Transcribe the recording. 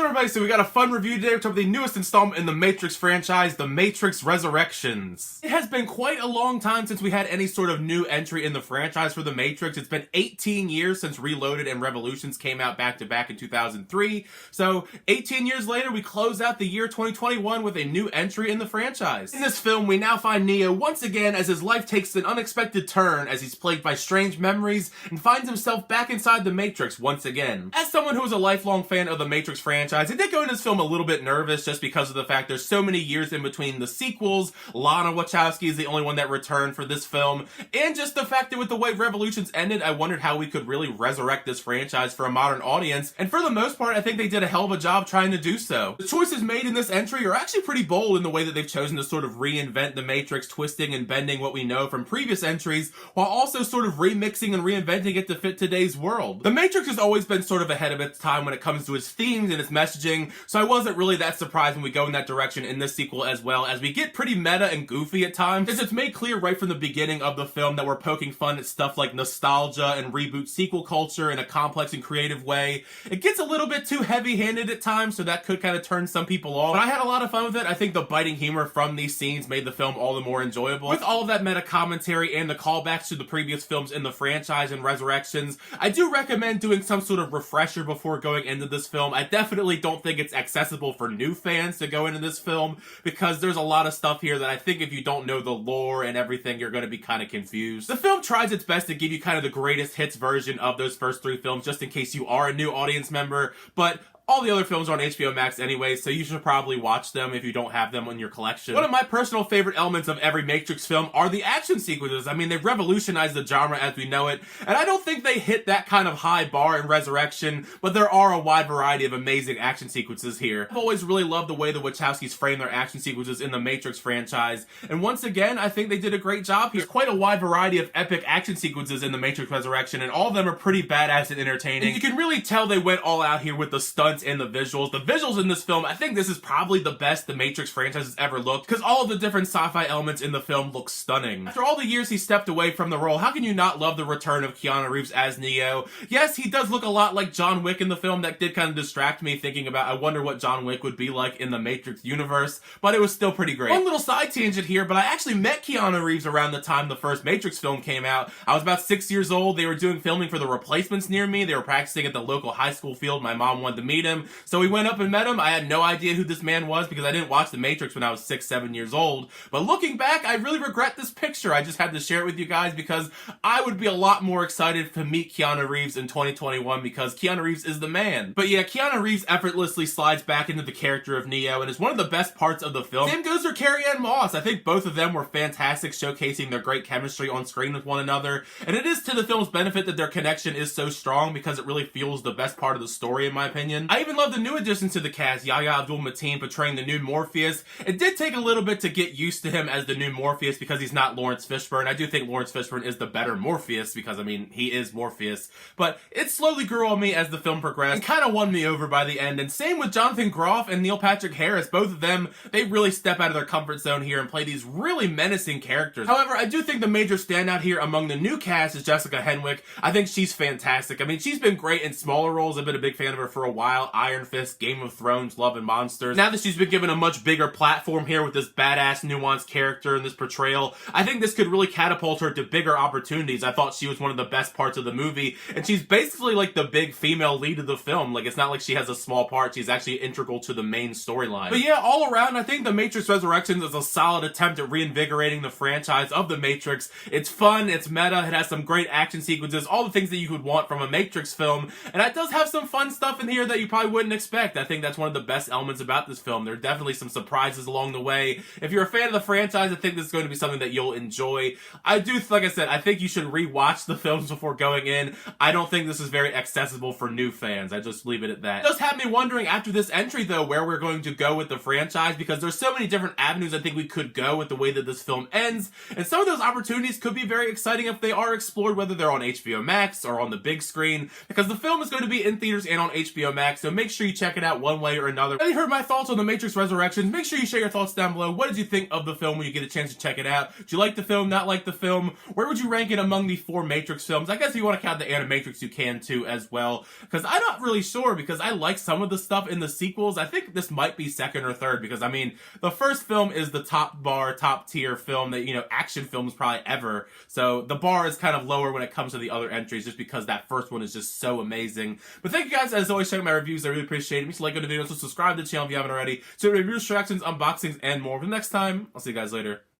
How's everybody? So we got a fun review today. We're talking about the newest installment in the Matrix franchise, The Matrix Resurrections. It has been quite a long time since we had any sort of new entry in the franchise for The Matrix. It's been 18 years since Reloaded and Revolutions came out back to back in 2003. So 18 years later, we close out the year 2021 with a new entry in the franchise. In this film, we now find Neo once again as his life takes an unexpected turn as he's plagued by strange memories and finds himself back inside the Matrix once again. As someone who is a lifelong fan of the Matrix franchise, I did go into this film a little bit nervous just because of the fact there's so many years in between the sequels. Lana Wachowski is the only one that returned for this film, and just the fact that with the way Revolutions ended, I wondered how we could really resurrect this franchise for a modern audience, and for the most part, I think they did a hell of a job trying to do so. The choices made in this entry are actually pretty bold in the way that they've chosen to sort of reinvent the Matrix, twisting and bending what we know from previous entries, while also sort of remixing and reinventing it to fit today's world. The Matrix has always been sort of ahead of its time when it comes to its themes and its messaging, so I wasn't really that surprised when we go in that direction in this sequel as well, as we get pretty meta and goofy at times, as it's made clear right from the beginning of the film that we're poking fun at stuff like nostalgia and reboot sequel culture in a complex and creative way. It gets a little bit too heavy-handed at times, so that could kind of turn some people off, but I had a lot of fun with it. I think the biting humor from these scenes made the film all the more enjoyable. With all of that meta commentary and the callbacks to the previous films in the franchise and Resurrections, I do recommend doing some sort of refresher before going into this film. I definitely don't think it's accessible for new fans to go into this film, because there's a lot of stuff here that I think if you don't know the lore and everything, you're going to be kind of confused. The film tries its best to give you kind of the greatest hits version of those first three films, just in case you are a new audience member, but all the other films are on HBO Max anyway, so you should probably watch them if you don't have them in your collection. One of my personal favorite elements of every Matrix film are the action sequences. I mean, they've revolutionized the genre as we know it, and I don't think they hit that kind of high bar in Resurrection, but there are a wide variety of amazing action sequences here. I've always really loved the way the Wachowskis frame their action sequences in the Matrix franchise, and once again, I think they did a great job here. There's quite a wide variety of epic action sequences in the Matrix Resurrection, and all of them are pretty badass and entertaining. And you can really tell they went all out here with the stunts and the visuals. The visuals in this film, I think this is probably the best the Matrix franchise has ever looked, because all of the different sci-fi elements in the film look stunning. After all the years he stepped away from the role, how can you not love the return of Keanu Reeves as Neo? Yes, he does look a lot like John Wick in the film. That did kind of distract me, thinking about, I wonder what John Wick would be like in the Matrix universe, but it was still pretty great. One little side tangent here, but I actually met Keanu Reeves around the time the first Matrix film came out. I was about 6 years old. They were doing filming for The Replacements near me. They were practicing at the local high school field. My mom wanted to meet him, so we went up and met him. I had no idea who this man was because I didn't watch The Matrix when I was 6, 7 years old. But looking back, I really regret this picture. I just had to share it with you guys because I would be a lot more excited to meet Keanu Reeves in 2021 because Keanu Reeves is the man. But yeah, Keanu Reeves effortlessly slides back into the character of Neo and is one of the best parts of the film. Same goes for Carrie-Anne Moss. I think both of them were fantastic, showcasing their great chemistry on screen with one another. And it is to the film's benefit that their connection is so strong because it really fuels the best part of the story, in my opinion. I even love the new additions to the cast, Yahya Abdul-Mateen portraying the new Morpheus. It did take a little bit to get used to him as the new Morpheus because he's not Lawrence Fishburne. I do think Lawrence Fishburne is the better Morpheus because, I mean, he is Morpheus. But it slowly grew on me as the film progressed and kind of won me over by the end. And same with Jonathan Groff and Neil Patrick Harris. Both of them, they really step out of their comfort zone here and play these really menacing characters. However, I do think the major standout here among the new cast is Jessica Henwick. I think she's fantastic. I mean, she's been great in smaller roles. I've been a big fan of her for a while. Iron Fist, Game of Thrones, Love and Monsters. Now that she's been given a much bigger platform here with this badass, nuanced character and this portrayal, I think this could really catapult her to bigger opportunities. I thought she was one of the best parts of the movie, and she's basically like the big female lead of the film. Like, it's not like she has a small part. She's actually integral to the main storyline. But yeah, all around, I think The Matrix Resurrections is a solid attempt at reinvigorating the franchise of The Matrix. It's fun, it's meta, it has some great action sequences, all the things that you would want from a Matrix film, and it does have some fun stuff in here that you probably wouldn't expect. I think that's one of the best elements about this film. There are definitely some surprises along the way. If you're a fan of the franchise, I think this is going to be something that you'll enjoy. Like I said, I think you should rewatch the films before going in. I don't think this is very accessible for new fans. I just leave it at that. It does have me wondering after this entry, though, where we're going to go with the franchise, because there's so many different avenues I think we could go with the way that this film ends, and some of those opportunities could be very exciting if they are explored, whether they're on HBO Max or on the big screen, because the film is going to be in theaters and on HBO Max next, so make sure you check it out one way or another. If you heard my thoughts on The Matrix Resurrections, make sure you share your thoughts down below. What did you think of the film when you get a chance to check it out? Did you like the film, not like the film? Where would you rank it among the 4 Matrix films? I guess if you want to count the Animatrix, you can too as well, because I'm not really sure, because I like some of the stuff in the sequels. I think this might be second or third, because I mean, the first film is the top tier film that, you know, action films probably ever, so the bar is kind of lower when it comes to the other entries, just because that first one is just so amazing. But thank you guys, as always, checking my reviews. I really appreciate it. Make sure you like the video, so subscribe to the channel if you havenent already. So reviews, reactions, unboxings, and more. But next time, I'll see you guys later.